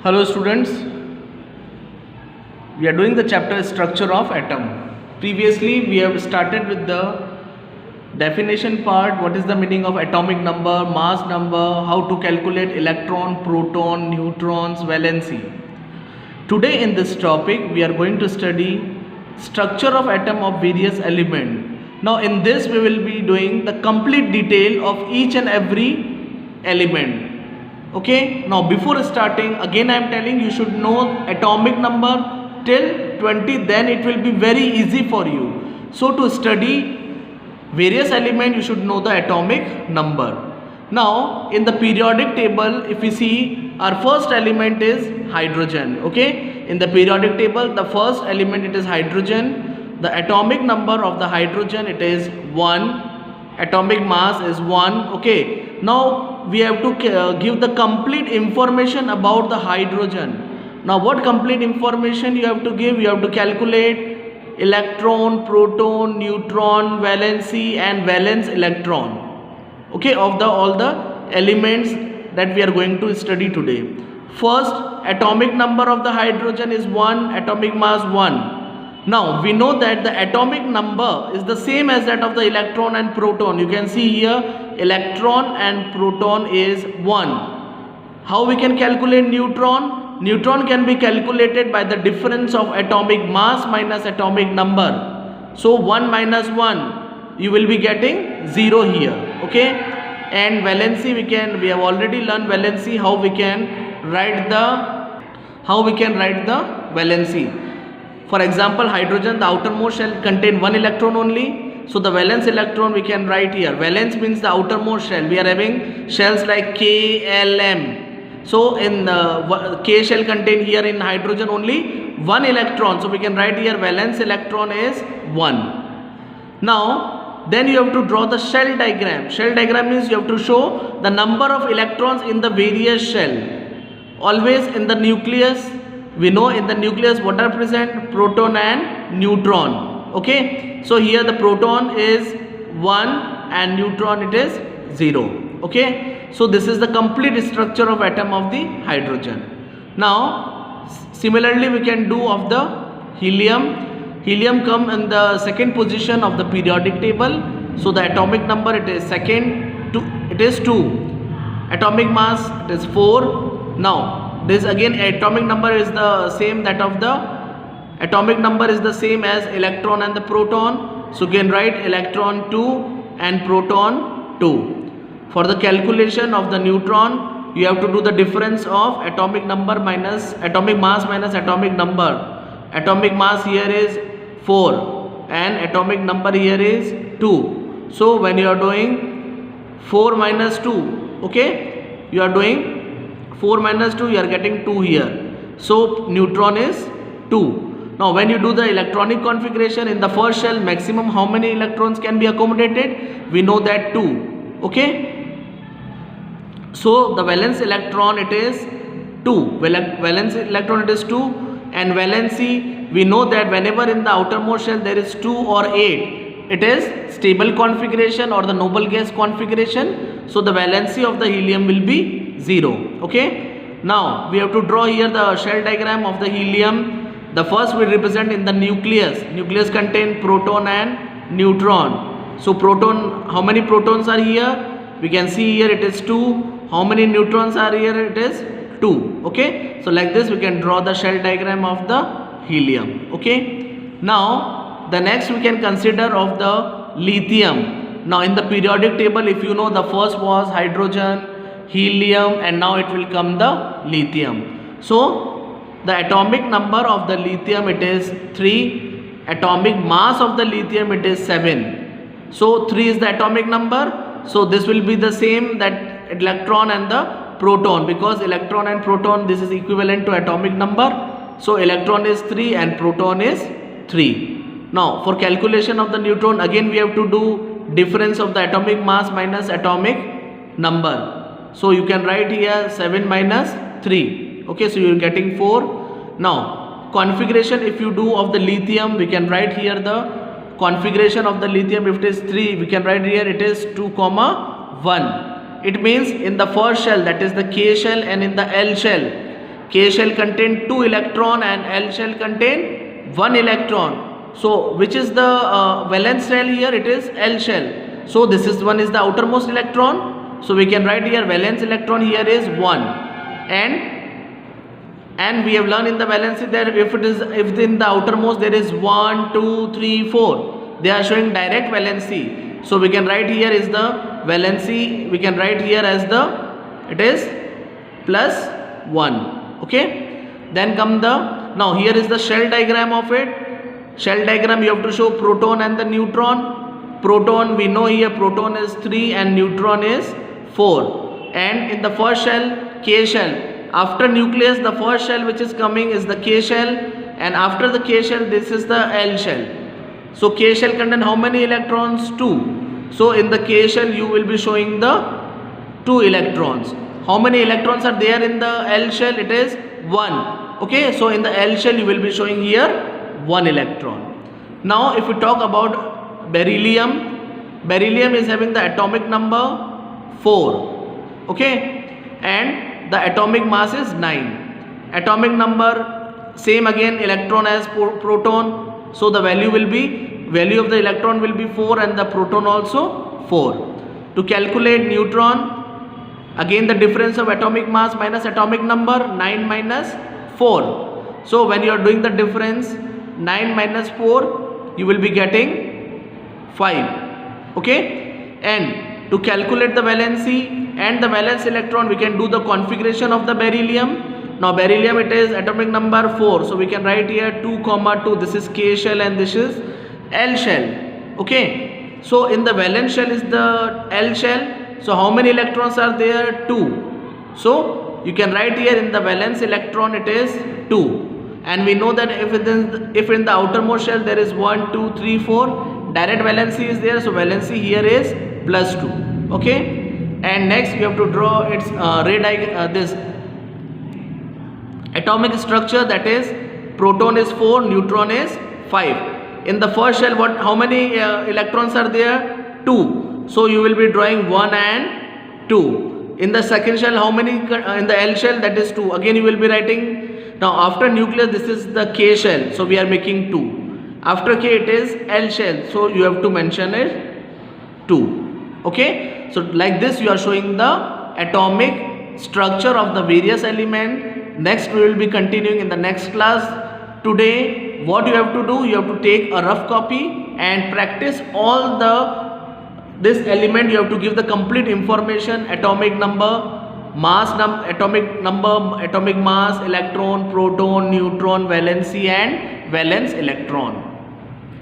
Hello students, we are doing the chapter structure of atom. Previously we have started with the definition part, what is the meaning of atomic number, mass number, how to calculate electron, proton, neutrons, valency. Today in this topic we are going to study structure of atom of various element. Now in this we will be doing the complete detail of each and every element. Okay, now before starting, again I am telling you should know atomic number till 20, then it will be very easy for you. So to study various elements you should know the atomic number. Now in the periodic table, if we see, our first element is hydrogen. Okay, in the periodic table the first element it is hydrogen. The atomic number of the hydrogen it is 1. Atomic mass is 1. Okay, now we have to give the complete information about the hydrogen. Now what complete information you have to give? You have to calculate electron, proton, neutron, valency and valence electron, okay, of the all the elements that we are going to study today. First, atomic number of the hydrogen is 1, atomic mass 1. Now we know that the atomic number is the same as that of the electron and proton. You can see here electron and proton is 1. How we can calculate neutron? Neutron can be calculated by the difference of atomic mass minus atomic number. So 1 minus 1, you will be getting 0 here. Okay, and valency we have already learned valency, how we can write the valency. For example, hydrogen, the outermost shell contain 1 electron only. So the valence electron we can write here. Valence means the outermost shell. We are having shells like K, L, M. So in K shell contain here in hydrogen only 1 electron. So we can write here valence electron is 1. Now then you have to draw the shell diagram. Shell diagram means you have to show the number of electrons in the various shell. Always in the nucleus. We know in the nucleus what are present? Proton and neutron. Okay, so here the proton is 1 and neutron it is 0. Okay, so this is the complete structure of atom of the hydrogen. Now similarly we can do of the helium. Helium come in the second position of the periodic table. So the atomic number it is it is 2. Atomic mass it is 4. Now this again atomic number is the same that of the atomic number is the same as electron and the proton. So you can write electron 2 and proton 2. For the calculation of the neutron, you have to do the difference of atomic number minus atomic mass minus atomic number. Atomic mass here is 4 and atomic number here is 2. So when you are doing 4 minus 2, okay, you are doing 4 minus 2, you are getting 2 here. So neutron is 2. Now when you do the electronic configuration in the first shell, maximum how many electrons can be accommodated? We know that 2. Okay, so the valence electron it is 2. Valence electron it is 2, and valency we know that whenever in the outermost shell there is 2 or 8, it is stable configuration or the noble gas configuration. So the valency of the helium will be 0. Okay, now we have to draw here the shell diagram of the helium. The first will represent in the nucleus. Nucleus contain proton and neutron. So proton, how many protons are here? We can see here it is 2. How many neutrons are here? It is 2. Okay, so like this we can draw the shell diagram of the helium. Okay, now the next we can consider of the lithium. Now in the periodic table, if you know, the first was hydrogen, helium, and now it will come the lithium. So the atomic number of the lithium it is 3. Atomic mass of the lithium it is 7. So 3 is the atomic number. So this will be the same that electron and the proton, because electron and proton this is equivalent to atomic number. So electron is 3 and proton is 3. Now for calculation of the neutron, again we have to do difference of the atomic mass minus atomic number. So you can write here 7 minus 3. Okay, so you are getting 4. Now configuration if you do of the lithium, we can write here the configuration of the lithium. If it is 3, we can write here it is 2, 1. It means in the first shell, that is the K shell, and in the L shell, K shell contain 2 electron and L shell contain 1 electron. So which is the valence shell here? It is L shell. So this is one is the outermost electron. So we can write here valence electron here is 1, and we have learned in the valency that if in the outermost there is 1, 2, 3, 4, they are showing direct valency. So we can write here is the valency. We can write here as it is plus 1. Okay. Then come now here is the shell diagram of it. Shell diagram, you have to show proton and the neutron. Proton, we know here proton is 3 and neutron is 4. And in the first shell, K shell, after nucleus, the first shell which is coming is the K shell, and after the K shell, this is the L shell. So K shell contain how many electrons? 2. So in the K shell, you will be showing the 2 electrons. How many electrons are there in the L shell? It is 1. Okay, so in the L shell, you will be showing here 1 electron. Now if we talk about beryllium, beryllium is having the atomic number 4. Okay, and the atomic mass is 9. Atomic number same again, electron as proton. So the value of the electron will be 4 and the proton also 4. To calculate neutron, again the difference of atomic mass minus atomic number, 9 minus 4. So when you are doing the difference, 9 minus 4, you will be getting 5. Okay, and to calculate the valency and the valence electron, we can do the configuration of the beryllium. Now beryllium, it is atomic number 4, so we can write here 2, 2. This is K shell and this is L shell. Okay, so in the valence shell is the L shell. So how many electrons are there? 2. So you can write here in the valence electron it is 2. And we know that if in the outermost shell there is 1, 2, 3, 4, direct valency is there. So valency here is plus 2. Okay. And next we have to draw its this atomic structure, that is proton is 4, neutron is 5. In the first shell, how many electrons are there? 2. So you will be drawing 1 and 2. In the second shell, how many? In the L shell, that is 2. Again you will be writing. Now after nucleus, this is the K shell, so we are making 2. After K it is L shell, so you have to mention it 2. Okay, so like this you are showing the atomic structure of the various element. Next we will be continuing in the next class. Today what you have to do, you have to take a rough copy and practice all this element. You have to give the complete information: atomic number, mass atomic number, atomic mass, electron, proton, neutron, valency and valence electron.